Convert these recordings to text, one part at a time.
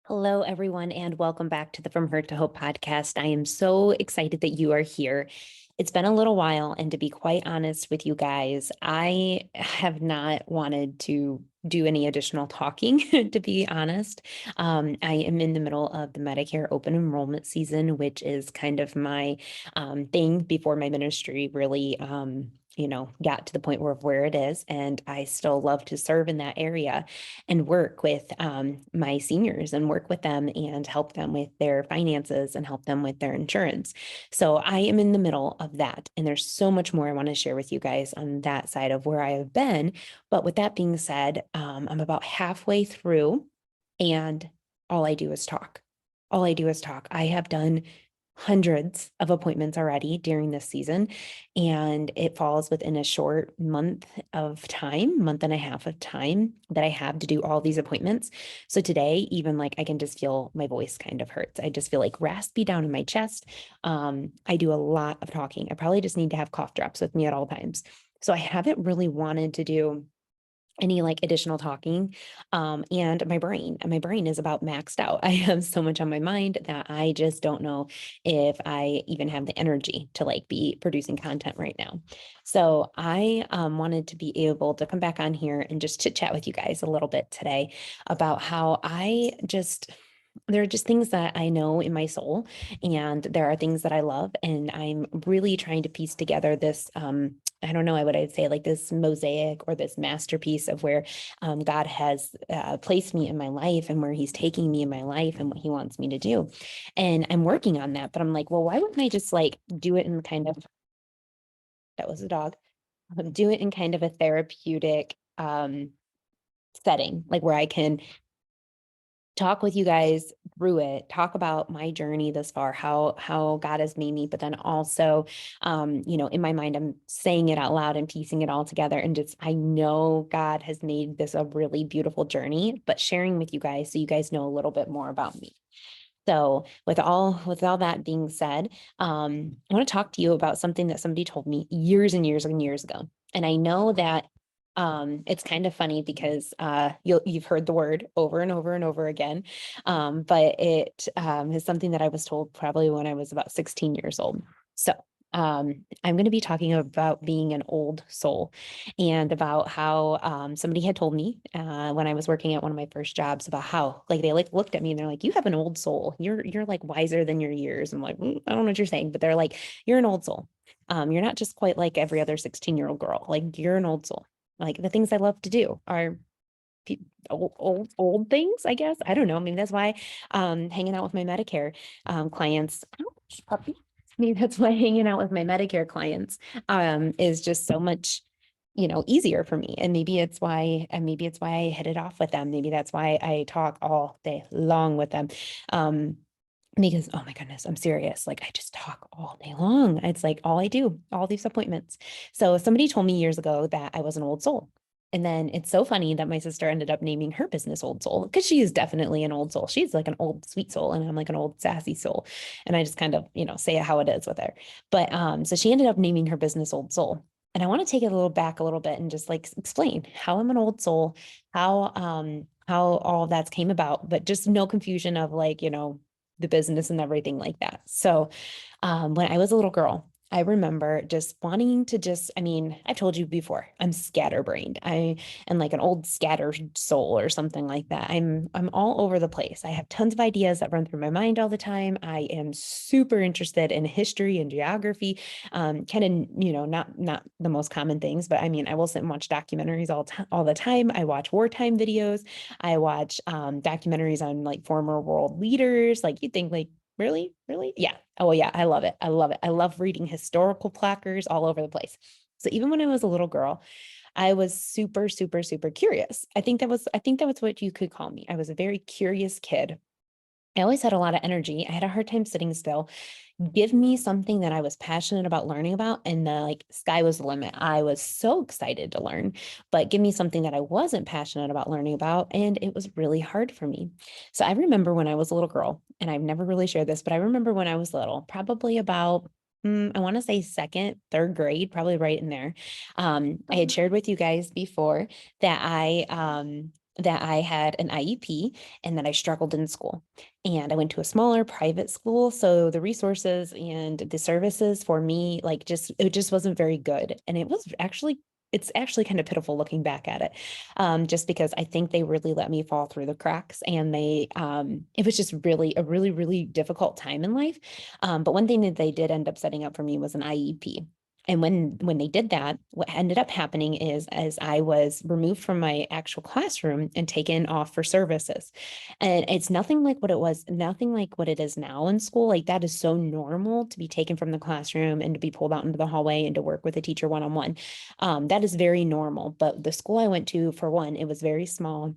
Hello, everyone, and welcome back to the From Hurt to Hope podcast. I am so excited that you are here. It's been a little while, and to be quite honest with you guys, I have not wanted to do any additional talking, to be honest. I am in the middle of the Medicare open enrollment season, which is kind of my thing before my ministry really got to the point where it is. And I still love to serve in that area and work with my seniors and work with them and help them with their finances and help them with their insurance. So I am in the middle of that. And there's so much more I want to share with you guys on that side of where I have been. But with that being said, I'm about halfway through and all I do is talk. All I do is talk. I have done hundreds of appointments already during this season, and it falls within a short month and a half of time that I have to do all these appointments. So today, even like I can just feel my voice kind of hurts. I just feel like raspy down in my chest. I do a lot of talking. I probably just need to have cough drops with me at all times. So I haven't really wanted to do any like additional talking. And my brain is about maxed out. I have so much on my mind that I just don't know if I even have the energy to like be producing content right now. So I wanted to be able to come back on here and just chit chat with you guys a little bit today about how there are just things that I know in my soul, and there are things that I love, and I'm really trying to piece together this I don't know, I'd say like this mosaic or this masterpiece of where God has placed me in my life and where he's taking me in my life and what he wants me to do. And I'm working on that, but I'm like, well, why wouldn't I just like do it in kind of, that was a dog, do it in kind of a therapeutic setting, like where I can talk with you guys through it, talk about my journey this far, how God has made me, but then also, in my mind, I'm saying it out loud and piecing it all together. And just, I know God has made this a really beautiful journey, but sharing with you guys so you guys know a little bit more about me. So with all that being said, I want to talk to you about something that somebody told me years and years and years ago. And I know that it's kind of funny because you've heard the word over and over and over again. But it is something that I was told probably when I was about 16 years old. So I'm going to be talking about being an old soul and about how somebody had told me when I was working at one of my first jobs about how like they like looked at me and they're like, you have an old soul. You're like wiser than your years. I'm like, I don't know what you're saying, but they're like, you're an old soul. You're not just quite like every other 16-year-old girl. Like you're an old soul. Like the things I love to do are old things, I guess. I don't know. I mean, that's why hanging out with my Medicare clients, ouch, puppy. Maybe that's why hanging out with my Medicare clients is just so much, easier for me. And maybe it's why I hit it off with them. Maybe that's why I talk all day long with them. Because, oh my goodness, I'm serious. Like I just talk all day long. It's like all I do, all these appointments. So somebody told me years ago that I was an old soul. And then it's so funny that my sister ended up naming her business Old Soul because she is definitely an old soul. She's like an old sweet soul, and I'm like an old sassy soul. And I just kind of, say it how it is with her. But so she ended up naming her business Old Soul. And I want to take it a little back a little bit and just like explain how I'm an old soul, how all of that's came about, but just no confusion of like, the business and everything like that. So when I was a little girl, I remember just wanting to I've told you before, I'm scatterbrained. I am like an old scattered soul or something like that. I'm all over the place. I have tons of ideas that run through my mind all the time. I am super interested in history and geography. Kind of, not the most common things, but I will sit and watch documentaries all the time. I watch wartime videos. I watch documentaries on like former world leaders. Like you'd think like, really? Really? Yeah. Oh, yeah. I love it. I love it. I love reading historical placards all over the place. So even when I was a little girl, I was super, super, super curious. I think that was what you could call me. I was a very curious kid. I always had a lot of energy. I had a hard time sitting still. Give me something that I was passionate about learning about, and the like sky was the limit. I was so excited to learn, but give me something that I wasn't passionate about learning about, and it was really hard for me. So I remember when I was a little girl, and I've never really shared this, but I remember when I was little, probably about I want to say second, third grade, probably right in there. I had shared with you guys before that I that I had an IEP and that I struggled in school. And I went to a smaller private school. So the resources and the services for me, like it just wasn't very good. And it's actually kind of pitiful looking back at it. Just because I think they really let me fall through the cracks and it was just really a really, really difficult time in life. But one thing that they did end up setting up for me was an IEP. And when they did that, what ended up happening is as I was removed from my actual classroom and taken off for services. And it's nothing like what it was, nothing like what it is now in school. Like that is so normal to be taken from the classroom and to be pulled out into the hallway and to work with a teacher one-on-one. That is very normal. But the school I went to, for one, it was very small.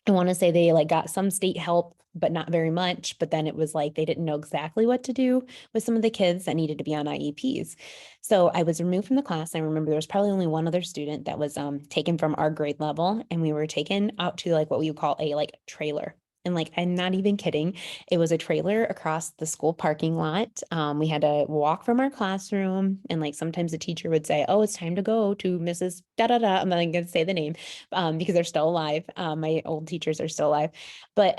I want to say they like got some state help, but not very much. But then it was like they didn't know exactly what to do with some of the kids that needed to be on IEPs. So I was removed from the class. I remember there was probably only one other student that was taken from our grade level, and we were taken out to like what we would call a like trailer. And like, I'm not even kidding. It was a trailer across the school parking lot. We had to walk from our classroom, and like sometimes the teacher would say, "Oh, it's time to go to Mrs. Da da da." I'm not going to say the name because they're still alive. My old teachers are still alive, but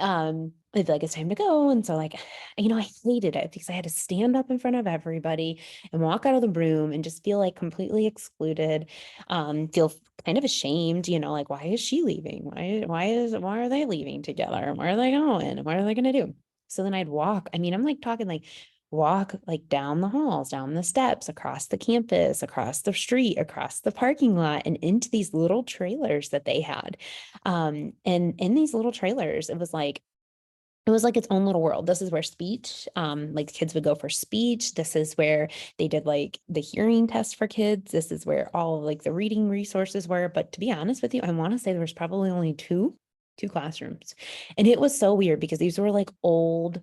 they'd be like, "It's time to go." And so like, I hated it because I had to stand up in front of everybody and walk out of the room and just feel like completely excluded, feel kind of ashamed, like, why is she leaving? Why are they leaving together? Where are they going? What are they going to do? So then I'd walk. I mean, I'm like talking like walk like down the halls, down the steps, across the campus, across the street, across the parking lot, and into these little trailers that they had. And in these little trailers, it was like its own little world. This is where speech, like kids would go for speech. This is where they did like the hearing test for kids. This is where all like the reading resources were. But to be honest with you, I want to say there was probably only two classrooms. And it was so weird because these were like old,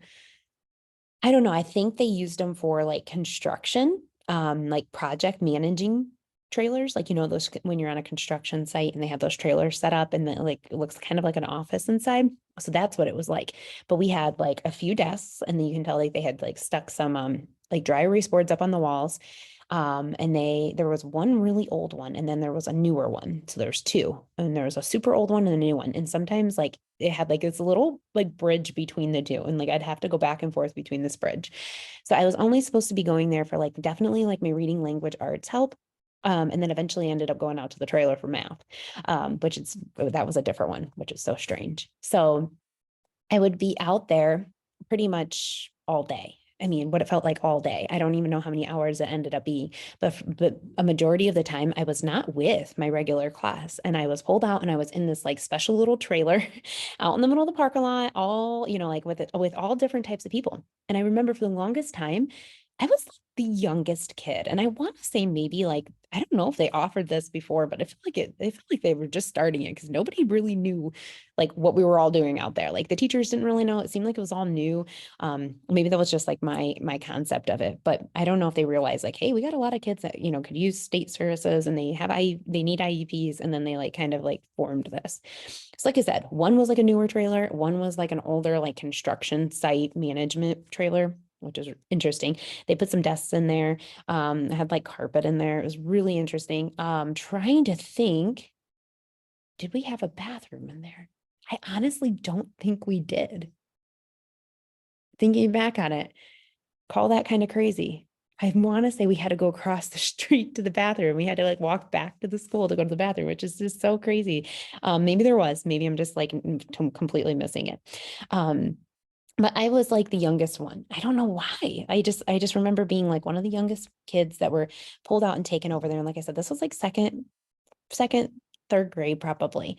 I don't know. I think they used them for like construction, like project managing trailers, like those when you're on a construction site and they have those trailers set up and then like it looks kind of like an office inside. So that's what it was like. But we had like a few desks, and then you can tell like they had like stuck some like dry erase boards up on the walls. And there was one really old one, and then there was a newer one. So there's two, and there was a super old one and a new one. And sometimes like it had like this little like bridge between the two, and like I'd have to go back and forth between this bridge. So I was only supposed to be going there for like definitely like my reading language arts help. And then eventually ended up going out to the trailer for math, that was a different one, which is so strange. So I would be out there pretty much all day. I mean, what it felt like all day. I don't even know how many hours it ended up being, but a majority of the time I was not with my regular class, and I was pulled out and I was in this like special little trailer out in the middle of the parking lot, all, like with all different types of people. And I remember for the longest time, I was like the youngest kid. And I want to say maybe like, I don't know if they offered this before, but I felt like they were just starting it because nobody really knew like what we were all doing out there. Like the teachers didn't really know. It seemed like it was all new. Maybe that was just like my concept of it, but I don't know if they realized like, hey, we got a lot of kids that, could use state services and they need IEPs. And then they like kind of like formed this. So like I said, one was like a newer trailer. One was like an older, like construction site management trailer, which is interesting. They put some desks in there. Had like carpet in there. It was really interesting. Trying to think, did we have a bathroom in there? I honestly don't think we did. Thinking back on it, call that kind of crazy. I want to say we had to go across the street to the bathroom. We had to like walk back to the school to go to the bathroom, which is just so crazy. Maybe there was, maybe I'm just like completely missing it. But I was like the youngest one. I don't know why. I just remember being like one of the youngest kids that were pulled out and taken over there. And like I said, this was like second, third grade probably.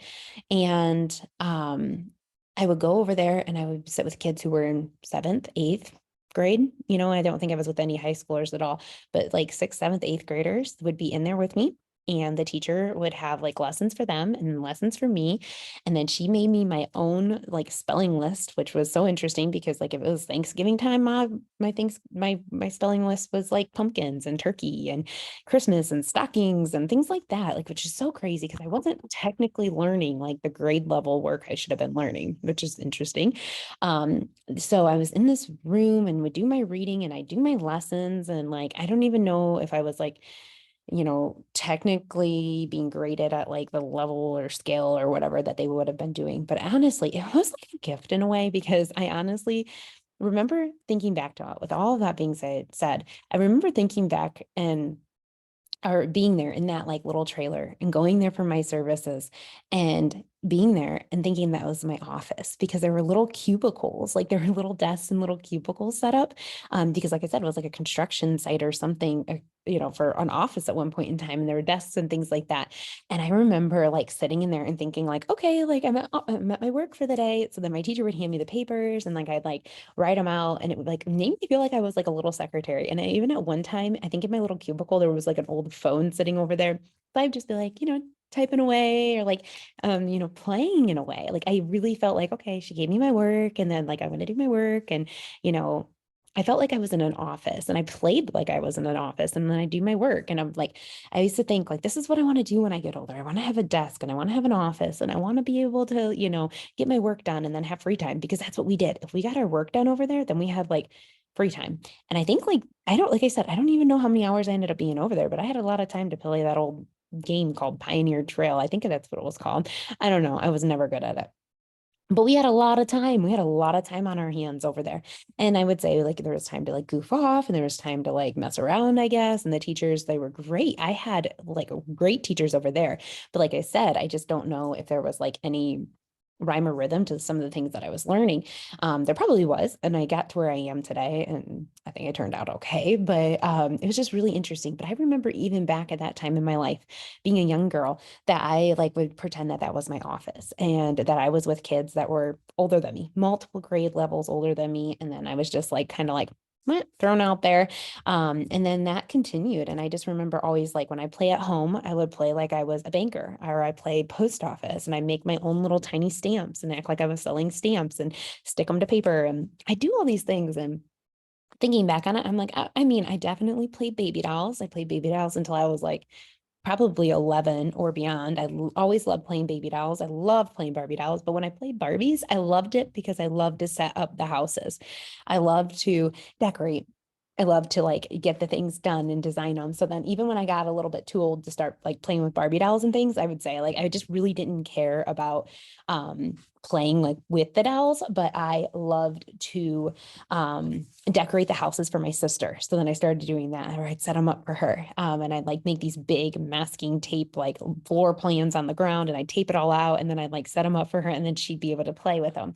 And I would go over there and I would sit with kids who were in seventh, eighth grade. I don't think I was with any high schoolers at all, but like sixth, seventh, eighth graders would be in there with me. And the teacher would have like lessons for them and lessons for me. And then she made me my own like spelling list, which was so interesting because like if it was Thanksgiving time, my spelling list was like pumpkins and turkey and Christmas and stockings and things like that, like which is so crazy because I wasn't technically learning like the grade level work I should have been learning, which is interesting. So I was in this room and would do my reading and I do my lessons, and like I don't even know if I was like technically being graded at like the level or scale or whatever that they would have been doing. But honestly, it was like a gift in a way, because I honestly remember thinking back to it, with all of that being said, I remember thinking back and or being there in that like little trailer and going there for my services and being there and thinking that was my office, because there were little cubicles, like there were little desks and little cubicles set up. Because like I said, it was like a construction site or something, for an office at one point in time, and there were desks and things like that. And I remember like sitting in there and thinking like, okay, like I'm at my work for the day. So then my teacher would hand me the papers and like I'd like write them out, and it would like make me feel like I was like a little secretary. And even at one time, I think in my little cubicle, there was like an old phone sitting over there. So I'd just be like, typing away or like, playing in a way. Like I really felt like, okay, she gave me my work and then like I'm going to do my work. And, you know, I felt like I was in an office, and I played like I was in an office, and then I do my work. And I'm like, I used to think like, this is what I want to do when I get older. I want to have a desk and I want to have an office and I want to be able to, get my work done and then have free time, because that's what we did. If we got our work done over there, then we had like free time. And I think like, like I said, I don't even know how many hours I ended up being over there, but I had a lot of time to play that old game called Pioneer Trail. I think that's what it was called. I don't know. I was never good at it. But we had a lot of time. We had a lot of time on our hands over there. And I would say like there was time to like goof off, and there was time to like mess around, I guess. And the teachers, they were great. I had like great teachers over there. But like I said, I just don't know if there was like any rhyme or rhythm to some of the things that I was learning. There probably was, and I got to where I am today, and I think I turned out okay. But it was just really interesting. But I remember even back at that time in my life, being a young girl, that I like would pretend that that was my office, and that I was with kids that were older than me, multiple grade levels older than me, and then I was just like kind of like thrown out there. And then that continued. And I just remember always like when I play at home, I would play like I was a banker, or I play post office, and I make my own little tiny stamps and act like I was selling stamps and stick them to paper. And I do all these things. And thinking back on it, I'm like, I mean, I definitely played baby dolls. I played baby dolls until I was like probably 11 or beyond. I always loved playing baby dolls. I love playing Barbie dolls. But when I played Barbies, I loved it because I loved to set up the houses. I loved to decorate. I love to like get the things done and design them. So then even when I got a little bit too old to start like playing with Barbie dolls and things, I would say like I just really didn't care about playing like with the dolls, but I loved to decorate the houses for my sister. So then I started doing that, or I'd set them up for her. And I'd like make these big masking tape like floor plans on the ground, and I'd tape it all out, and then I'd like set them up for her, and then she'd be able to play with them.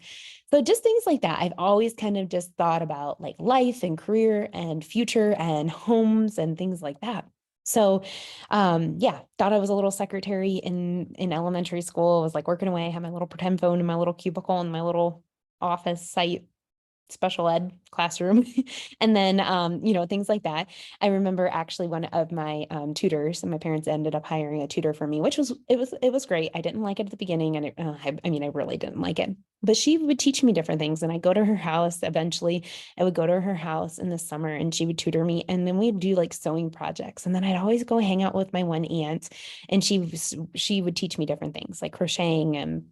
So just things like that. I've always kind of just thought about like life and career and future and homes and things like that. So yeah, thought I was a little secretary in elementary school. I was like working away, I had my little pretend phone in my little cubicle in my little office site special ed classroom. And then things like that. I remember actually one of my tutors, and my parents ended up hiring a tutor for me, which was great. I didn't like it at the beginning, and I really didn't like it, but she would teach me different things. And I go to her house eventually. I would go to her house in the summer, and she would tutor me, and then we'd do like sewing projects. And then I'd always go hang out with my one aunt, and she would teach me different things like crocheting and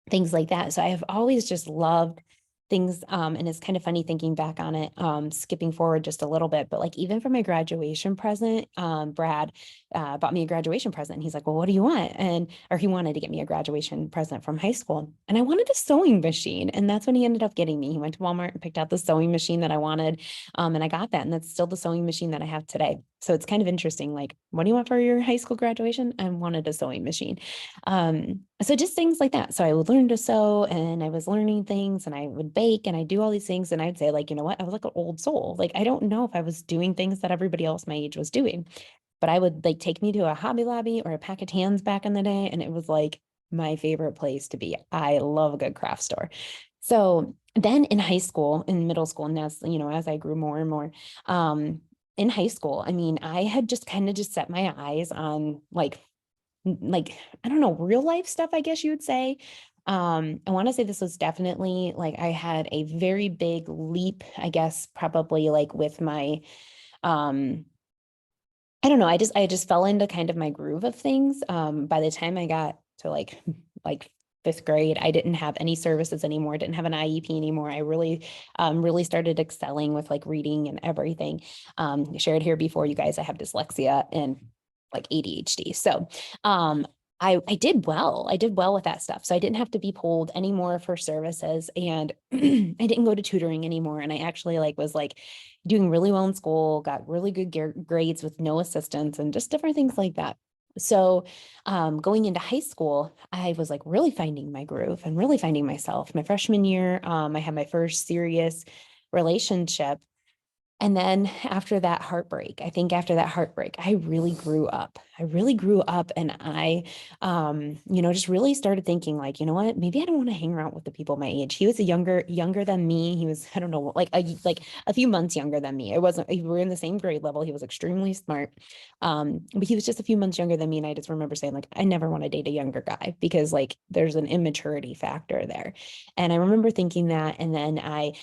things like that. So I have always just loved things. And it's kind of funny thinking back on it, skipping forward just a little bit, but like even for my graduation present, Brad bought me a graduation present, and he's like, well, what do you want? Or he wanted to get me a graduation present from high school, and I wanted a sewing machine. And that's when he ended up getting me. He went to Walmart and picked out the sewing machine that I wanted. And I got that. And that's still the sewing machine that I have today. So it's kind of interesting. Like, what do you want for your high school graduation? I wanted a sewing machine. So just things like that. So I would learn to sew, and I was learning things, and I would bake, and I do all these things. And I'd say like, you know what? I was like an old soul. Like, I don't know if I was doing things that everybody else my age was doing, but I would like take me to a Hobby Lobby or a Pack of Hands back in the day. And it was like my favorite place to be. I love a good craft store. So then in high school, in middle school, and as I grew more and more, in high school, I mean, I had just kind of just set my eyes on like, I don't know, real life stuff, I guess you would say. I want to say this was definitely like I had a very big leap, I guess, probably like with my, I don't know, I just fell into kind of my groove of things. By the time I got to like fifth grade, I didn't have any services anymore, didn't have an IEP anymore. I really started excelling with like reading and everything. Shared here before, you guys, I have dyslexia, and like ADHD. So, I did well. I did well with that stuff. So I didn't have to be pulled anymore for services, and I didn't go to tutoring anymore. And I actually like was like doing really well in school, got really good grades with no assistance and just different things like that. So, going into high school, I was like really finding my groove and really finding myself. My freshman year, I had my first serious relationship, and then after that heartbreak, I think after that heartbreak, I really grew up. I really grew up, and I, just really started thinking like, you know what, maybe I don't want to hang around with the people my age. He was younger than me. He was, I don't know, like a few months younger than me. We were in the same grade level. He was extremely smart. But he was just a few months younger than me. And I just remember saying like, I never want to date a younger guy because like there's an immaturity factor there. And I remember thinking that. And then I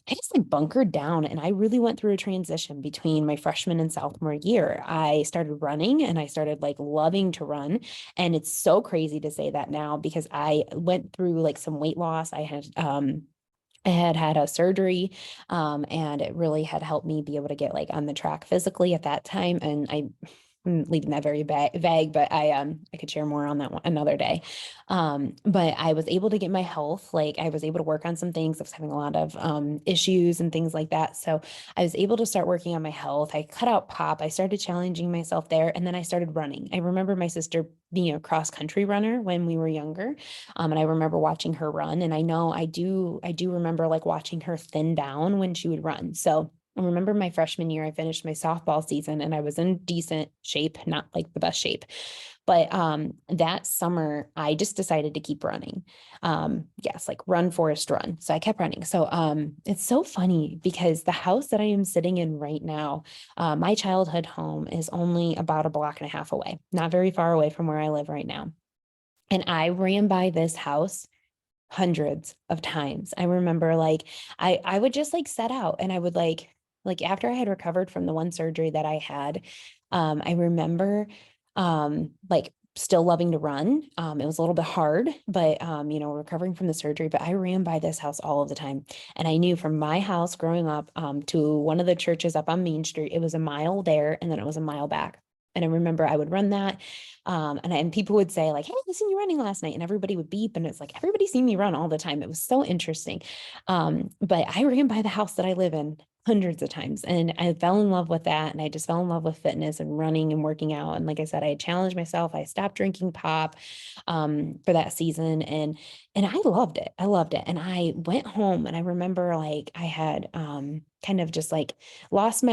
just like bunkered down, and I really went through a transition between my freshman and sophomore year. I started running, and I started like loving to run. And it's so crazy to say that now because I went through like some weight loss. I had had a surgery, and it really had helped me be able to get like on the track physically at that time. And I'm leaving that very vague, but I could share more on that one another day. But I was able to get my health, like I was able to work on some things. I was having a lot of issues and things like that. So I was able to start working on my health. I cut out pop. I started challenging myself there, and then I started running. I remember my sister being a cross country runner when we were younger. And I remember watching her run, and I know I do remember like watching her thin down when she would run. So I remember my freshman year, I finished my softball season and I was in decent shape, not like the best shape. But that summer, I just decided to keep running. Yes, like run, Forest, run. So I kept running. So it's so funny because the house that I am sitting in right now, my childhood home is only about a block and a half away, not very far away from where I live right now. And I ran by this house hundreds of times. I remember like I would just like set out, and I would like after I had recovered from the one surgery that I had, I remember like still loving to run. It was a little bit hard, but recovering from the surgery, but I ran by this house all of the time. And I knew from my house growing up to one of the churches up on Main Street, it was a mile there and then it was a mile back. And I remember I would run that. And people would say like, hey, I seen you running last night. And everybody would beep. And it's like, everybody seen me run all the time. It was so interesting. But I ran by the house that I live in hundreds of times. And I fell in love with that. And I just fell in love with fitness and running and working out. And like I said, I challenged myself. I stopped drinking pop for that season. And I loved it. I loved it. And I went home, and I remember like I had kind of just like lost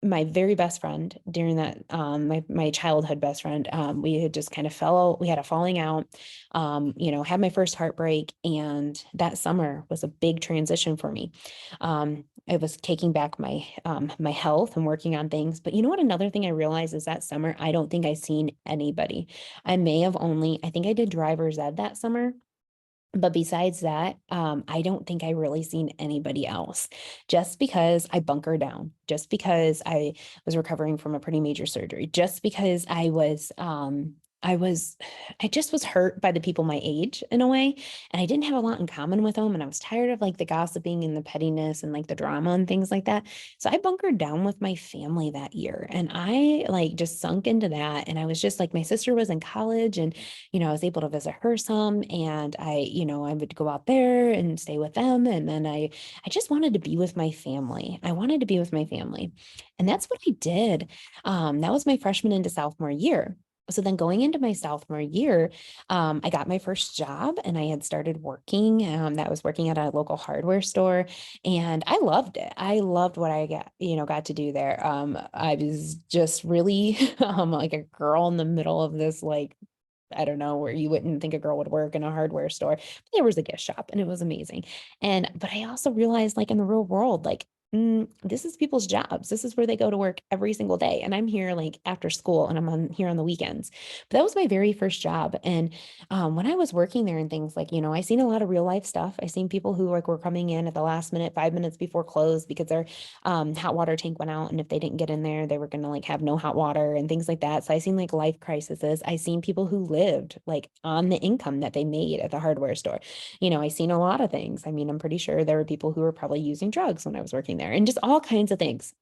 my very best friend during that, my childhood best friend. We had just kind of we had a falling out, had my first heartbreak. And that summer was a big transition for me. It was taking back my health and working on things. But you know what? Another thing I realized is that summer, I don't think I seen anybody. I think I did driver's ed that summer. But besides that, I don't think I really seen anybody else, just because I bunker down, just because I was recovering from a pretty major surgery, just because I was, I just was hurt by the people my age in a way. And I didn't have a lot in common with them. And I was tired of like the gossiping and the pettiness and like the drama and things like that. So I bunkered down with my family that year, and I like just sunk into that. And I was just like, my sister was in college, and I was able to visit her some, and I would go out there and stay with them. And then I just wanted to be with my family. I wanted to be with my family. And that's what I did. That was my freshman into sophomore year. So then going into my sophomore year, I got my first job, and I had started working. That was working at a local hardware store, and I loved it. I loved what I got to do there. I was just really like a girl in the middle of this like, I don't know, where you wouldn't think a girl would work in a hardware store. There was a gift shop, and it was amazing. But I also realized like in the real world, like, this is people's jobs. This is where they go to work every single day. And I'm here like after school, and here on the weekends. But that was my very first job. And when I was working there and things like, I seen a lot of real life stuff. I seen people who like were coming in at the last minute, 5 minutes before close, because their hot water tank went out. And if they didn't get in there, they were going to like have no hot water and things like that. So I seen like life crises. I seen people who lived like on the income that they made at the hardware store. I seen a lot of things. I mean, I'm pretty sure there were people who were probably using drugs when I was working there, and just all kinds of things.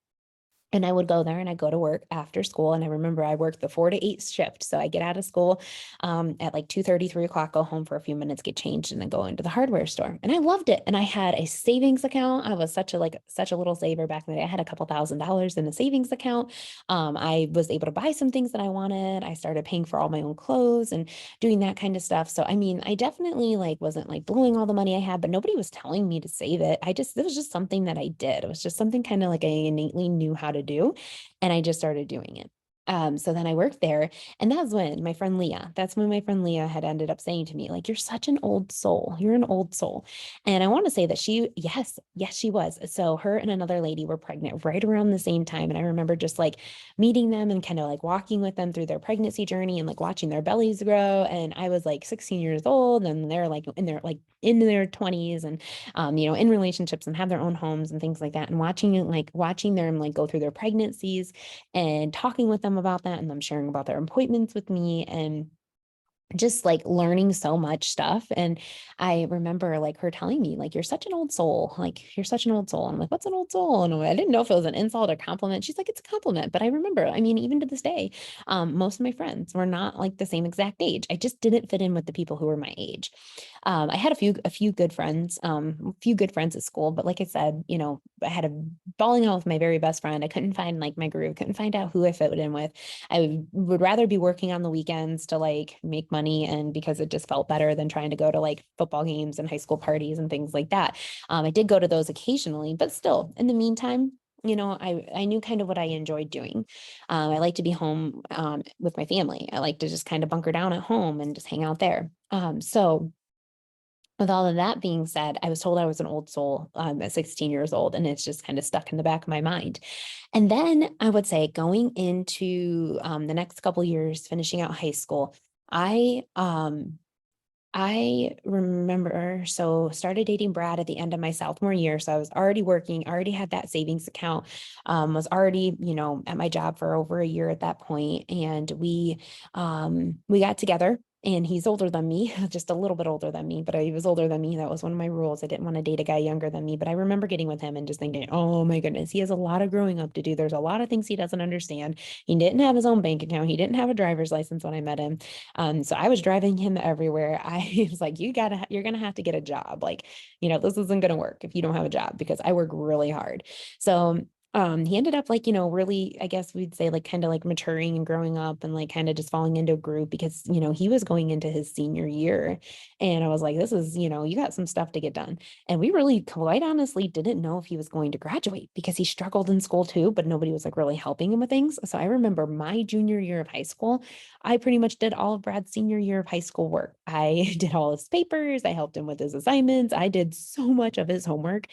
And I would go there and I go to work after school. And I remember I worked the 4 to 8 shift. So I get out of school at like 2:30, 3 o'clock, go home for a few minutes, get changed, and then go into the hardware store. And I loved it. And I had a savings account. I was such a little saver back in the day. I had a couple $1,000s in the savings account. I was able to buy some things that I wanted. I started paying for all my own clothes and doing that kind of stuff. So I mean, I definitely like wasn't like blowing all the money I had, but nobody was telling me to save it. It was just something that I did. It was just something kind of like I innately knew how to do. And I just started doing it. So then I worked there, and that's when my friend Leah had ended up saying to me, like, you're such an old soul. You're an old soul. And I want to say that yes, she was. So her and another lady were pregnant right around the same time. And I remember just like meeting them and kind of like walking with them through their pregnancy journey and like watching their bellies grow. And I was like 16 years old, and they're like in their 20s, and in relationships and have their own homes and things like that. And watching them like go through their pregnancies and talking with them about that, and them sharing about their appointments with me, and just like learning so much stuff. And I remember like her telling me, like, you're such an old soul. Like, you're such an old soul. I'm like, what's an old soul? And I didn't know if it was an insult or compliment. She's like, it's a compliment. But I remember, I mean, even to this day, most of my friends were not like the same exact age. I just didn't fit in with the people who were my age. I had a few good friends, at school, but like I said, I had a falling out with my very best friend. I couldn't find like my groove, couldn't find out who I fit in with. I would rather be working on the weekends to like make money, and because it just felt better than trying to go to like football games and high school parties and things like that. I did go to those occasionally, but still, in the meantime, I knew kind of what I enjoyed doing. I like to be home with my family. I like to just kind of bunker down at home and just hang out there. So with all of that being said, I was told I was an old soul at 16 years old, and it's just kind of stuck in the back of my mind. And then I would say going into the next couple years, finishing out high school, I I remember, so started dating Brad at the end of my sophomore year. So I was already working, already had that savings account, was already, at my job for over a year at that point. And we got together, and he's older than me, just a little bit older than me, but he was older than me. That was one of my rules. I didn't want to date a guy younger than me, but I remember getting with him and just thinking, oh my goodness, he has a lot of growing up to do. There's a lot of things he doesn't understand. He didn't have his own bank account. He didn't have a driver's license when I met him. So I was driving him everywhere. I was like, you're gonna have to get a job. Like, this isn't gonna work if you don't have a job, because I work really hard. So he ended up like, really, I guess we'd say like kind of like maturing and growing up, and like kind of just falling into a group, because, he was going into his senior year. And I was like, this is, you got some stuff to get done. And we really quite honestly didn't know if he was going to graduate, because he struggled in school too, but nobody was like really helping him with things. So I remember my junior year of high school, I pretty much did all of Brad's senior year of high school work. I did all his papers. I helped him with his assignments. I did so much of his homework.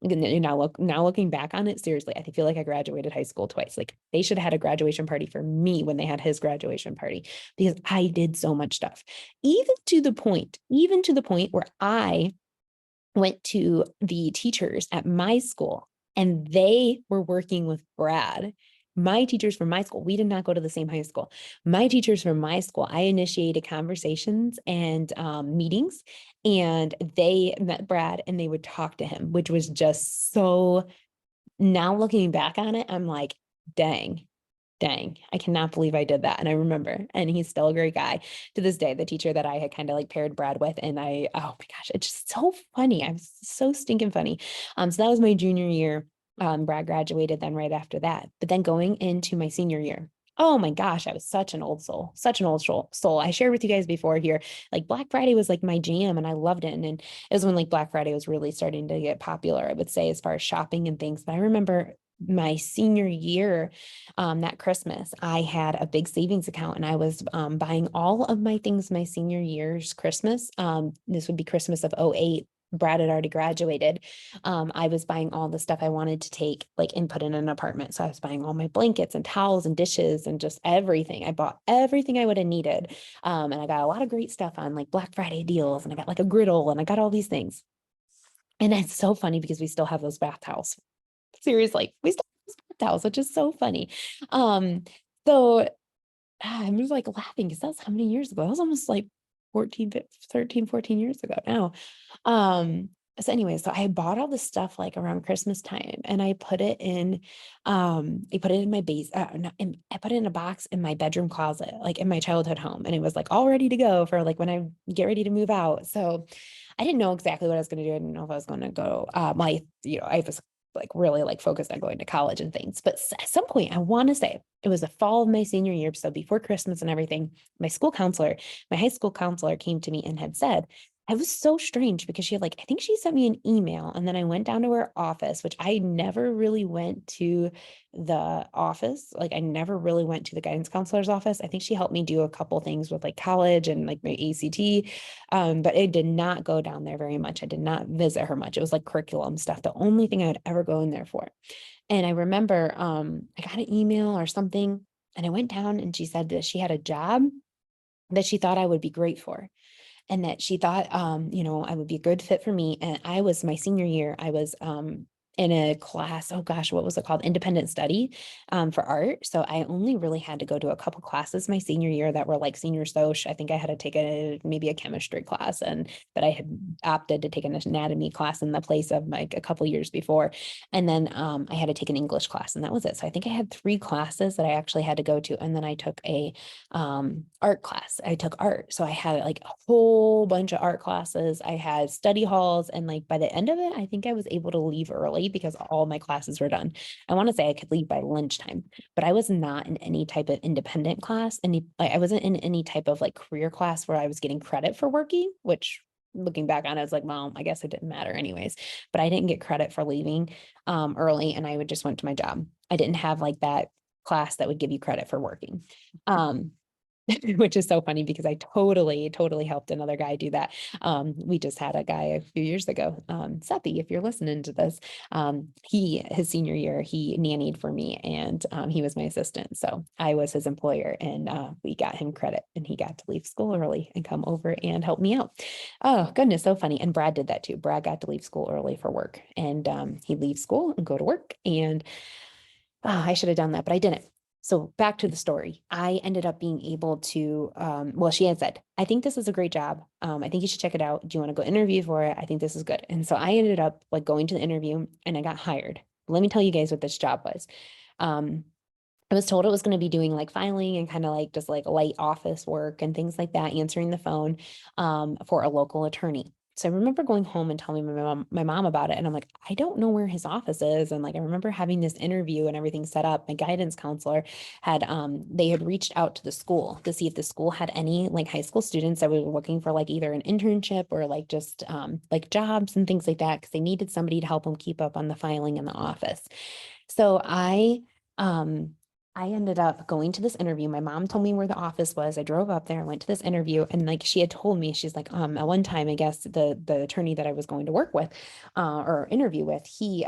Now looking back on it, seriously, I feel like I graduated high school twice. Like, they should have had a graduation party for me when they had his graduation party, because I did so much stuff, even to the point where I went to the teachers at my school, and they were working with Brad. My teachers from my school, we did not go to the same high school. My teachers from my school, I initiated conversations and meetings, and they met Brad and they would talk to him, which was just so, now looking back on it, I'm like, dang, I cannot believe I did that. And I remember, and he's still a great guy to this day, the teacher that I had kind of like paired Brad with. And oh my gosh, it's just so funny. I'm so stinking funny. So that was my junior year. Brad graduated then right after that. But then going into my senior year, oh my gosh, I was such an old soul, such an old soul. I shared with you guys before here, like Black Friday was like my jam, and I loved it. And it was when like Black Friday was really starting to get popular, I would say, as far as shopping and things. But I remember my senior year, that Christmas, I had a big savings account, and I was buying all of my things my senior year's Christmas. This would be Christmas of '08. Brad had already graduated. I was buying all the stuff I wanted to take, like, and put in an apartment. So I was buying all my blankets and towels and dishes and just everything. I bought everything I would have needed. And I got a lot of great stuff on like Black Friday deals, and I got like a griddle, and I got all these things. And it's so funny because we still have those bath towels. Seriously, we still have those bath towels, which is so funny. So I'm just like laughing because that's how many years ago? That was almost like 14, 13, 14 years ago now. Um, so anyway, so I bought all this stuff like around Christmas time, and I put it in my base, I put it in a box in my bedroom closet, like in my childhood home. And it was like all ready to go for like when I get ready to move out. So I didn't know exactly what I was going to do. I didn't know if I was going to go, I was like really like focused on going to college and things. But at some point, I want to say it was the fall of my senior year. So before Christmas and everything, my high school counselor came to me and had said, I was so strange because she had like, I think she sent me an email, and then I went down to her office, which I never really went to the office. Like I never really went to the guidance counselor's office. I think she helped me do a couple things with like college and like my ACT. But I did not go down there very much. I did not visit her much. It was like curriculum stuff. The only thing I would ever go in there for. And I remember I got an email or something, and I went down and she said that she had a job that she thought I would be great for, and that she thought, I would be a good fit for me. And I was my senior year, I was in a class, oh gosh, what was it called? Independent study for art. So I only really had to go to a couple classes my senior year that were like senior soc. I think I had to take maybe a chemistry class, but I had opted to take an anatomy class in the place of like a couple years before. And then I had to take an English class, and that was it. So I think I had 3 classes that I actually had to go to. And then I took a art class. I took art. So I had like a whole bunch of art classes. I had study halls, and like by the end of it, I think I was able to leave early because all my classes were done. I want to say I could leave by lunchtime, but I was not in any type of independent class. And I wasn't in any type of like career class where I was getting credit for working, which looking back on it, I was like, well, I guess it didn't matter anyways. But I didn't get credit for leaving early, and I would just went to my job. I didn't have like that class that would give you credit for working. Which is so funny because I totally helped another guy do that. We just had a guy a few years ago, Sethi, if you're listening to this, his senior year, he nannied for me, and he was my assistant. So I was his employer, and we got him credit, and he got to leave school early and come over and help me out. Oh, goodness, so funny. And Brad did that too. Brad got to leave school early for work, and he'd leave school and go to work. And I should have done that, but I didn't. So back to the story. I ended up being able to, she had said, I think this is a great job. I think you should check it out. Do you want to go interview for it? I think this is good. And so I ended up like going to the interview, and I got hired. Let me tell you guys what this job was. I was told it was going to be doing like filing and kind of like just like light office work and things like that, answering the phone for a local attorney. So I remember going home and telling my mom about it. And I'm like, I don't know where his office is. And like, I remember having this interview and everything set up. My guidance counselor they had reached out to the school to see if the school had any like high school students that were looking for like either an internship or like just like jobs and things like that, because they needed somebody to help them keep up on the filing in the office. So I ended up going to this interview. My mom told me where the office was. I drove up there, went to this interview, and like she had told me, she's like, at one time, I guess the attorney that I was going to work with, or interview with, he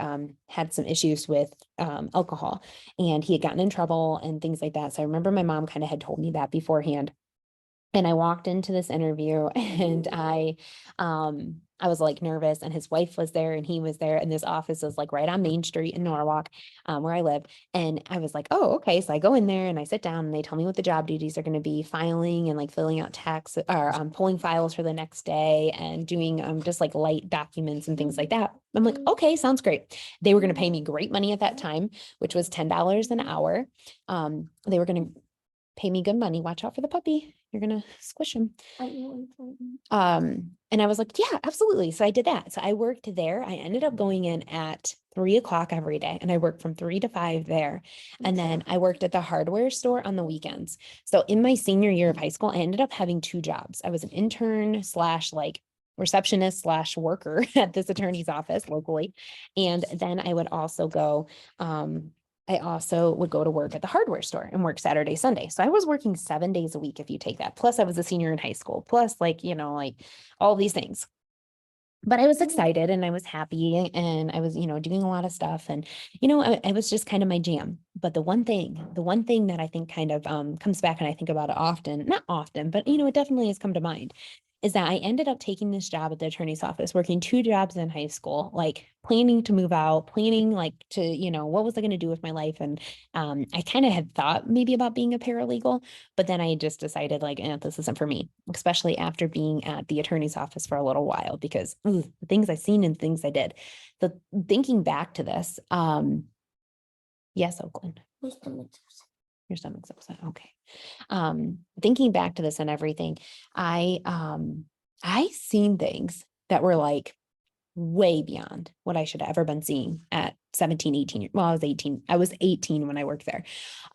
had some issues with alcohol, and he had gotten in trouble and things like that. So I remember my mom kind of had told me that beforehand. And I walked into this interview, and I was like nervous, and his wife was there and he was there, and this office is like right on Main Street in Norwalk, where I live. And I was like, oh, okay. So I go in there and I sit down, and they tell me what the job duties are going to be: filing and like filling out tax, or pulling files for the next day, and doing just like light documents and things like that. I'm like, okay, sounds great. They were going to pay me great money at that time, which was $10 an hour. They were going to pay me good money. Watch out for the puppy. You're gonna squish him. And I was like, yeah, absolutely. So I did that. So I worked there. I ended up going in at 3 o'clock every day, and I worked from 3 to 5 there. And then I worked at the hardware store on the weekends. So in my senior year of high school, I ended up having 2 jobs. I was an intern slash like receptionist slash worker at this attorney's office locally. And then I would also go, I also would go to work at the hardware store and work Saturday, Sunday. So I was working 7 days a week if you take that. Plus I was a senior in high school, plus like, like all these things. But I was excited and I was happy, and I was, doing a lot of stuff, and, I was just kind of my jam. But the one thing that I think kind of comes back, and I think about it often, not often, but, it definitely has come to mind, is that I ended up taking this job at the attorney's office, working 2 jobs in high school, like planning to move out, planning like to, what was I going to do with my life? And I kind of had thought maybe about being a paralegal, but then I just decided like, this isn't for me, especially after being at the attorney's office for a little while, because the things I've seen and things I did. So thinking back to this, yes, Oakland. Your stomach's upset. Okay. Thinking back to this and everything, I seen things that were like way beyond what I should have ever been seeing at 17, 18. Well, I was 18. I was 18 when I worked there.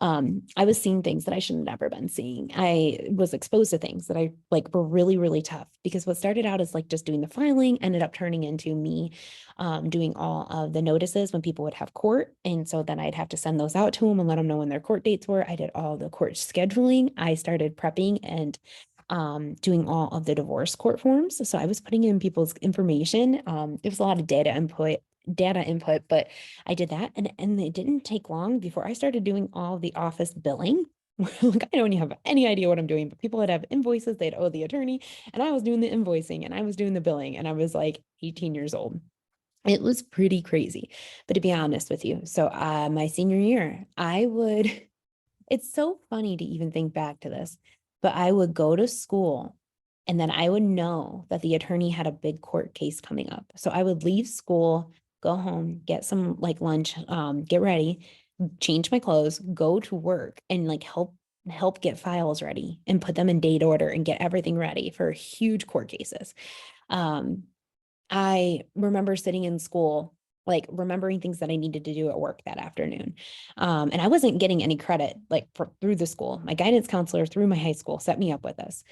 I was seeing things that I should have never been seeing. I was exposed to things that I like were really, really tough, because what started out as like just doing the filing ended up turning into me doing all of the notices when people would have court. And so then I'd have to send those out to them and let them know when their court dates were. I did all the court scheduling. I started prepping and doing all of the divorce court forms. So I was putting in people's information. It was a lot of data input, but I did that. And it didn't take long before I started doing all the office billing. Like, I don't even have any idea what I'm doing, but people would have invoices, they'd owe the attorney, and I was doing the invoicing and I was doing the billing, and I was like 18 years old. It was pretty crazy. But to be honest with you, so my senior year, it's so funny to even think back to this, but I would go to school and then I would know that the attorney had a big court case coming up. So I would leave school, go home, get some like lunch, get ready, change my clothes, go to work, and like help get files ready and put them in date order and get everything ready for huge court cases. Um, I remember sitting in school, like remembering things that I needed to do at work that afternoon. And I wasn't getting any credit like through the school. My guidance counselor through my high school set me up with this.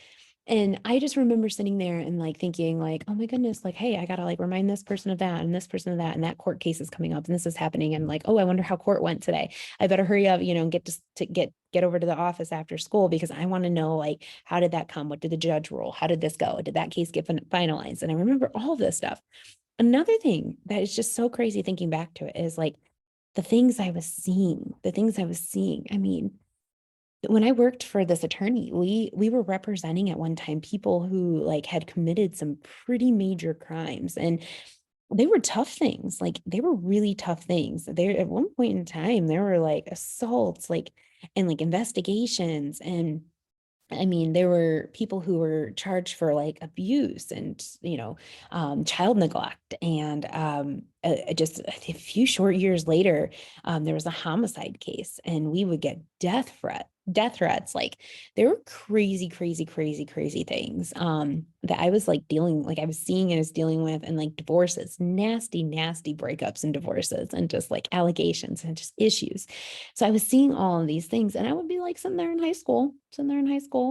And I just remember sitting there and like thinking like, oh my goodness, like, hey, I gotta like remind this person of that and this person of that, and that court case is coming up and this is happening. And like, oh, I wonder how court went today. I better hurry up, and get to get over to the office after school, because I want to know like, how did that come? What did the judge rule? How did this go? Did that case get finalized? And I remember all of this stuff. Another thing that is just so crazy thinking back to it is like the things I was seeing. I mean, when I worked for this attorney, we were representing at one time people who like had committed some pretty major crimes, and they were tough things. Like, they were really tough things. There at one point in time, there were like assaults, like, and like investigations, and I mean, there were people who were charged for like abuse and, child neglect. And just a few short years later, there was a homicide case, and we would get death threats. Like, there were crazy, crazy, crazy, crazy things that I was like I was seeing and I was dealing with, and like divorces, nasty, nasty breakups and divorces, and just like allegations and just issues. So I was seeing all of these things, and I would be like sitting there in high school,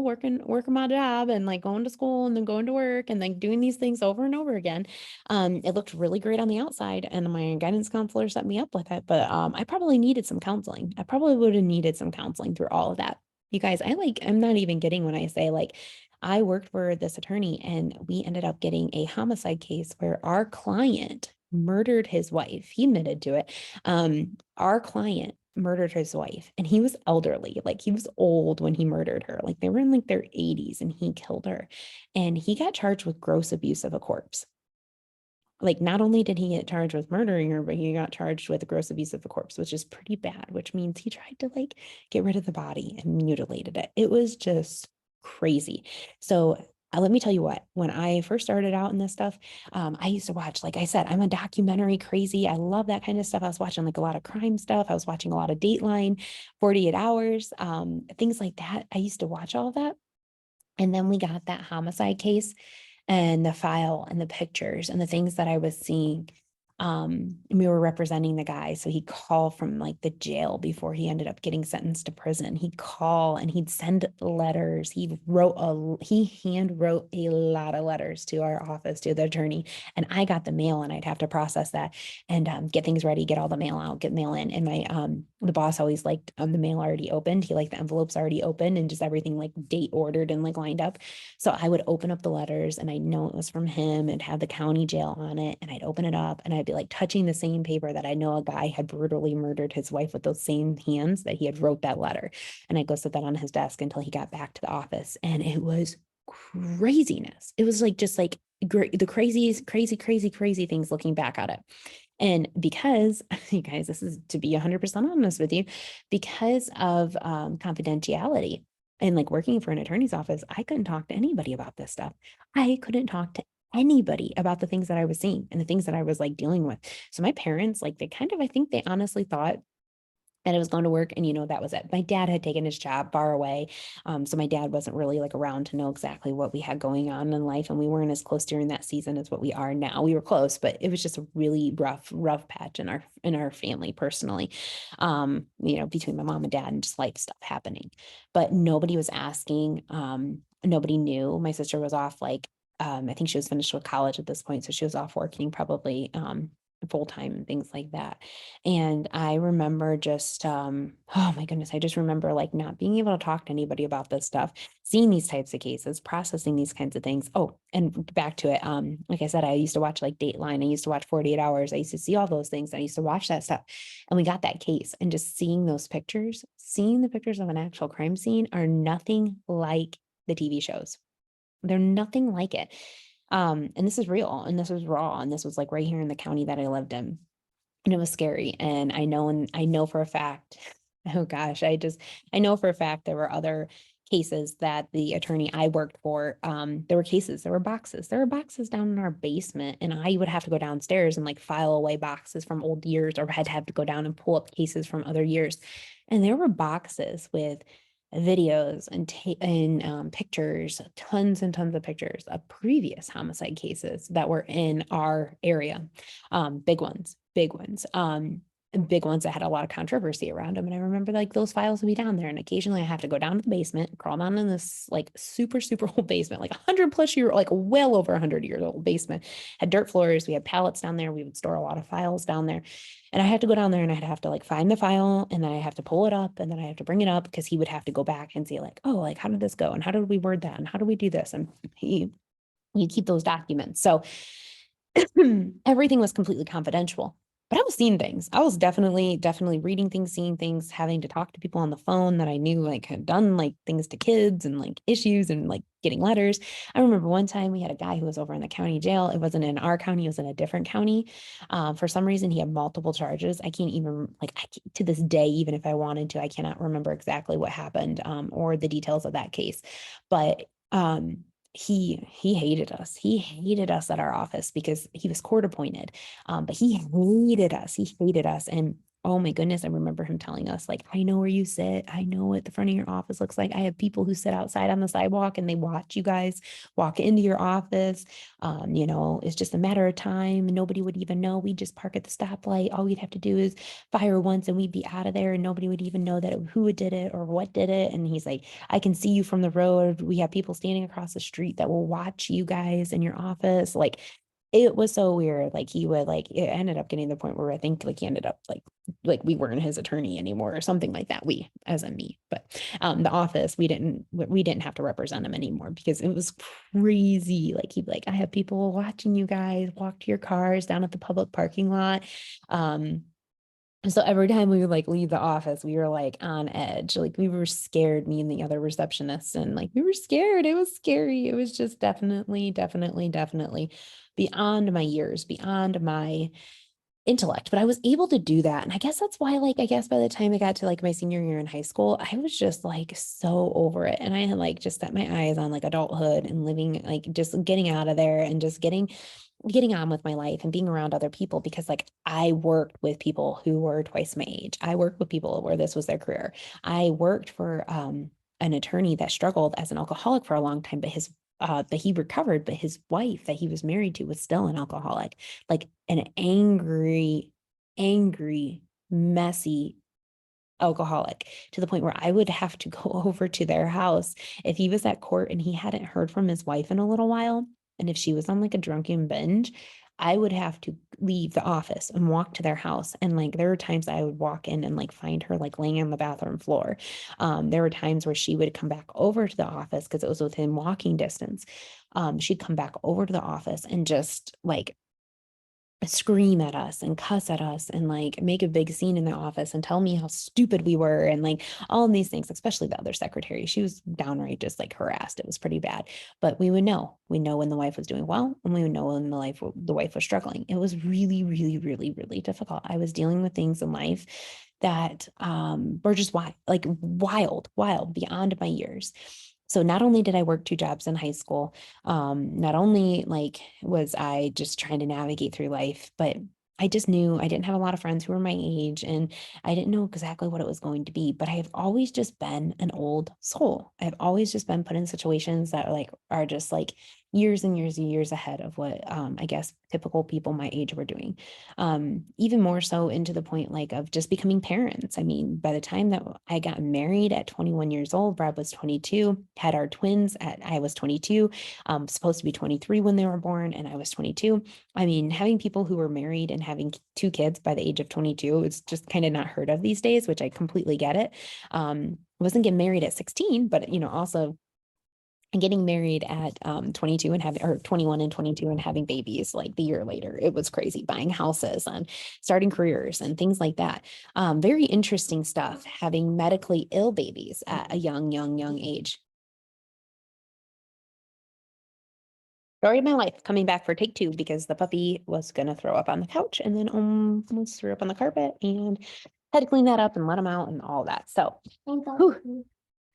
working my job, and like going to school and then going to work and like doing these things over and over again. It looked really great on the outside, and my guidance counselor set me up with it, but I probably needed some counseling. I probably would have needed some counseling through all of that. You guys, I'm not even kidding when I say like, I worked for this attorney and we ended up getting a homicide case where our client murdered his wife. He admitted to it. Our client murdered his wife, and he was elderly. Like, he was old when he murdered her. Like, they were in like their 80s and he killed her, and he got charged with gross abuse of a corpse. Like, not only did he get charged with murdering her, but he got charged with gross abuse of the corpse, which is pretty bad, which means he tried to like get rid of the body and mutilated it. It was just crazy. So let me tell you what, when I first started out in this stuff, I used to watch, like I said, I'm a documentary crazy. I love that kind of stuff. I was watching like a lot of crime stuff. I was watching a lot of Dateline, 48 Hours, things like that. I used to watch all of that. And then we got that homicide case, and the file and the pictures and the things that I was seeing. We were representing the guy. So he'd call from like the jail before he ended up getting sentenced to prison. He'd call and he'd send letters. He hand wrote a lot of letters to our office, to the attorney. And I got the mail, and I'd have to process that and get things ready, get all the mail out, get mail in. And the boss always liked the mail already opened. He liked the envelopes already opened and just everything like date ordered and like lined up. So I would open up the letters, and I know it was from him, and have the county jail on it. And I'd open it up, and I'd be like touching the same paper that I know a guy had brutally murdered his wife with those same hands that he had wrote that letter. And I'd go sit that on his desk until he got back to the office. And it was craziness. It was like, just like the craziest, crazy things looking back at it. And because, you guys, this is to be 100% honest with you, because of confidentiality and like working for an attorney's office, I couldn't talk to anybody about this stuff. I couldn't talk to anybody about the things that I was seeing and the things that I was like dealing with. So my parents, like they kind of, I think they honestly thought and I was going to work and, that was it. My dad had taken his job far away. So my dad wasn't really like around to know exactly what we had going on in life. And we weren't as close during that season as what we are now. We were close, but it was just a really rough patch in our family personally, between my mom and dad and just life stuff happening. But nobody was asking. Nobody knew. My sister was off I think she was finished with college at this point. So she was off working probably full time and things like that. And I remember just, oh my goodness, I just remember like not being able to talk to anybody about this stuff, seeing these types of cases, processing these kinds of things. Oh, and back to it. Like I said, I used to watch like Dateline. I used to watch 48 Hours. I used to see all those things. I used to watch that stuff. And we got that case and just seeing those pictures, seeing the pictures of an actual crime scene are nothing like the TV shows. They're nothing like it. And this is real and this was raw. And this was like right here in the county that I lived in. And it was scary. And I know for a fact, oh gosh, I know for a fact there were other cases that the attorney I worked for, there were boxes down in our basement. And I would have to go downstairs and like file away boxes from old years or had to have to go down and pull up cases from other years. And there were boxes with videos and pictures, tons and tons of pictures of previous homicide cases that were in our area. Big ones, big ones that had a lot of controversy around them. And I remember like those files would be down there. And occasionally I have to go down to the basement, crawl down in this like super old basement, like 100+ year, like well over 100 years old basement, had dirt floors. We had pallets down there. We would store a lot of files down there. And I had to go down there and I'd have to like find the file and then I have to pull it up and then I have to bring it up because he would have to go back and see like, oh, like how did this go? And how did we word that? And how do we do this? And you keep those documents. So everything was completely confidential. But I was seeing things. I was definitely reading things, seeing things, having to talk to people on the phone that I knew like had done like things to kids and like issues and like getting letters. I remember one time we had a guy who was over in the county jail. It wasn't in our county, it was in a different county. For some reason, he had multiple charges. I can't even to this day, even if I wanted to, I cannot remember exactly what happened or the details of that case. But he hated us. He hated us at our office because he was court appointed. But he hated us. He hated us. And oh my goodness, I remember him telling us, like, I know where you sit. I know what the front of your office looks like. I have people who sit outside on the sidewalk and they watch you guys walk into your office. It's just a matter of time. Nobody would even know. We'd just park at the stoplight. All we'd have to do is fire once and we'd be out of there and nobody would even know who did it or what did it. And he's like, I can see you from the road. We have people standing across the street that will watch you guys in your office. Like, it was so weird. Like he would it ended up getting to the point where I think like he ended up like we weren't his attorney anymore or something like that. We, as in me, but the office, we didn't have to represent him anymore because it was crazy. Like he'd be like, I have people watching you guys walk to your cars down at the public parking lot. So every time we would like leave the office, we were like on edge. Like we were scared, me and the other receptionists, and like we were scared. It was scary. It was just definitely beyond my years, beyond my intellect. But I was able to do that. And I guess that's why, like, I guess by the time I got to like my senior year in high school, I was just like so over it. And I had like just set my eyes on like adulthood and living, like just getting out of there and just getting on with my life and being around other people because like I worked with people who were twice my age. I worked with people where this was their career. I worked for an attorney that struggled as an alcoholic for a long time, but he recovered, but his wife that he was married to was still an alcoholic, like an angry, messy alcoholic to the point where I would have to go over to their house if he was at court and he hadn't heard from his wife in a little while. And if she was on like a drunken binge, I would have to leave the office and walk to their house. And like there were times I would walk in and like find her like laying on the bathroom floor. There were times where she would come back over to the office because it was within walking distance. She'd come back over to the office and just like scream at us and cuss at us and like make a big scene in the office and tell me how stupid we were and like all of these things, especially the other secretary. She was downright just like harassed. It was pretty bad. But we would know. We know when the wife was doing well, and we would know when the wife was struggling. It was really, really, really, really difficult. I was dealing with things in life that were just wild, like wild beyond my years. So not only did I work two jobs in high school, not only like was I just trying to navigate through life, but I just knew I didn't have a lot of friends who were my age and I didn't know exactly what it was going to be. But I have always just been an old soul. I've always just been put in situations that are just like years and years and years ahead of what I guess typical people my age were doing. Even more so into the point like of just becoming parents. I mean, by the time that I got married at 21 years old, Brad was 22, had our twins at I was 22, supposed to be 23 when they were born, and I was 22. I mean, having people who were married and having two kids by the age of 22 is just kind of not heard of these days, which I completely get it. I wasn't getting married at 16, but also getting married at 22 and having or 21 and 22 and having babies like the year later. It was crazy, buying houses and starting careers and things like that. Very interesting stuff, having medically ill babies at a young age. Story of my life, coming back for take two because the puppy was gonna throw up on the couch and then almost threw up on the carpet and had to clean that up and let him out and all that. So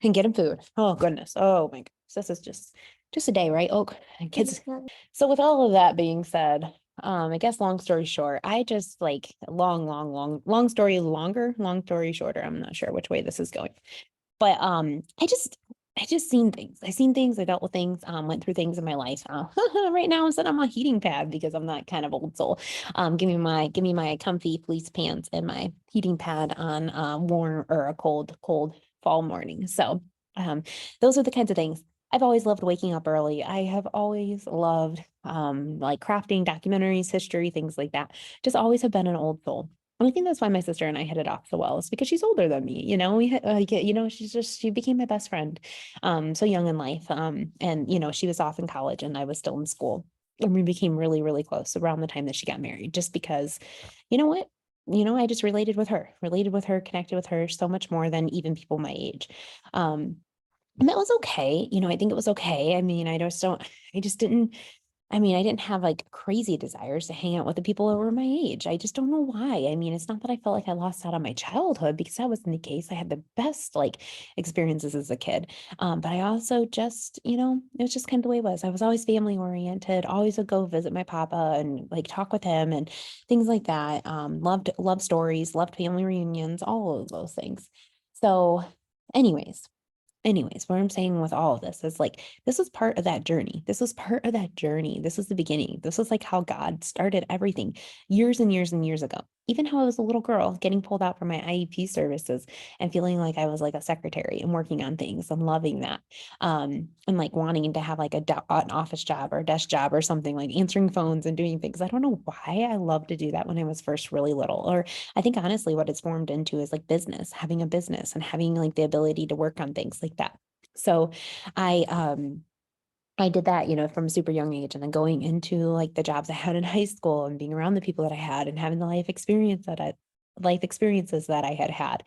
and get him food. Oh goodness. Oh my goodness. This is just a day, right? Oh, kids. So with all of that being said, I guess long story short, I just like long story longer, long story shorter. I'm not sure which way this is going. But I just seen things. I seen things, I dealt with things, went through things in my life. Right now I'm sitting on my heating pad because I'm that kind of old soul. Give me my comfy fleece pants and my heating pad on warm or a cold fall morning. So those are the kinds of things. I've always loved waking up early. I have always loved like crafting, documentaries, history, things like that. Just always have been an old soul. And I think that's why my sister and I hit it off so well. It's because she's older than me. She became my best friend, so young in life. And she was off in college and I was still in school. And we became really, really close around the time that she got married, just because, you know what? I just related with her, connected with her so much more than even people my age. Um, and that was okay. I think it was okay. I mean, I just didn't I didn't have like crazy desires to hang out with the people that were my age. I just don't know why. I mean, it's not that I felt like I lost out on my childhood because that wasn't the case. I had the best like experiences as a kid. But I also just, it was just kind of the way it was. I was always family oriented, always would go visit my papa and like talk with him and things like that. Loved love stories, loved family reunions, all of those things. So, anyways, what I'm saying with all of this is like, this was part of that journey. This was part of that journey. This was the beginning. This was like how God started everything years and years and years ago. Even how I was a little girl getting pulled out from my IEP services and feeling like I was like a secretary and working on things and loving that. And like wanting to have like an office job or a desk job or something, like answering phones and doing things. I don't know why I loved to do that when I was first really little. Or I think honestly, what it's formed into is like business, having a business and having like the ability to work on things like that. So I I did that, from a super young age, and then going into like the jobs I had in high school and being around the people that I had and having the life experiences that I had had.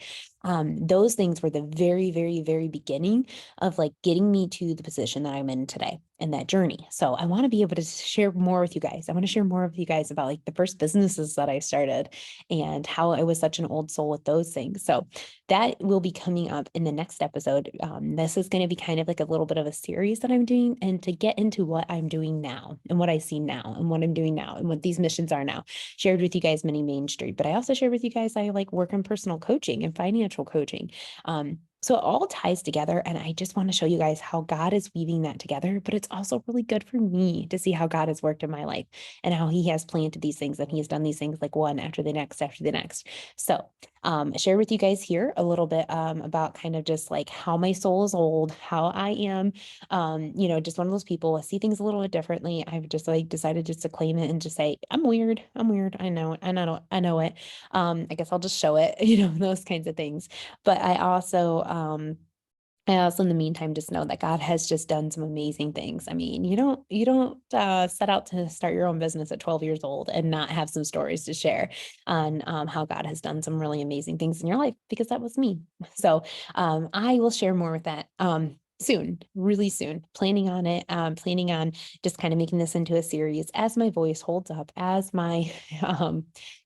Those things were the very, very, very beginning of like getting me to the position that I'm in today and that journey. So I want to be able to share more with you guys. I want to share more with you guys about like the first businesses that I started and how I was such an old soul with those things. So that will be coming up in the next episode. This is going to be kind of like a little bit of a series that I'm doing, and to get into what I'm doing now and what I see now and what I'm doing now and what these missions are now. Shared with you guys many Main Street, but I also shared with you guys I like work on personal coaching and financial coaching. So it all ties together, and I just want to show you guys how God is weaving that together. But it's also really good for me to see how God has worked in my life and how He has planted these things and He has done these things like one after the next after the next. So share with you guys here a little bit about kind of just like how my soul is old, how I am, just one of those people. I see things a little bit differently. I've just like decided just to claim it and just say, I'm weird. I'm weird. I know it. I know it. I guess I'll just show it, those kinds of things. But I I also, in the meantime, just know that God has just done some amazing things. I mean, you don't set out to start your own business at 12 years old and not have some stories to share on how God has done some really amazing things in your life, because that was me. So I will share more with that soon, really soon. Planning on it, planning on just kind of making this into a series as my voice holds up, as my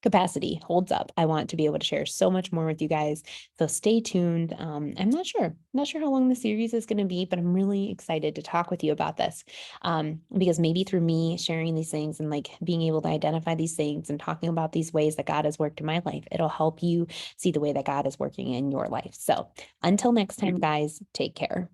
capacity holds up. I want to be able to share so much more with you guys. So stay tuned. I'm not sure how long the series is going to be, but I'm really excited to talk with you about this. Because maybe through me sharing these things and like being able to identify these things and talking about these ways that God has worked in my life, it'll help you see the way that God is working in your life. So until next time, guys, take care.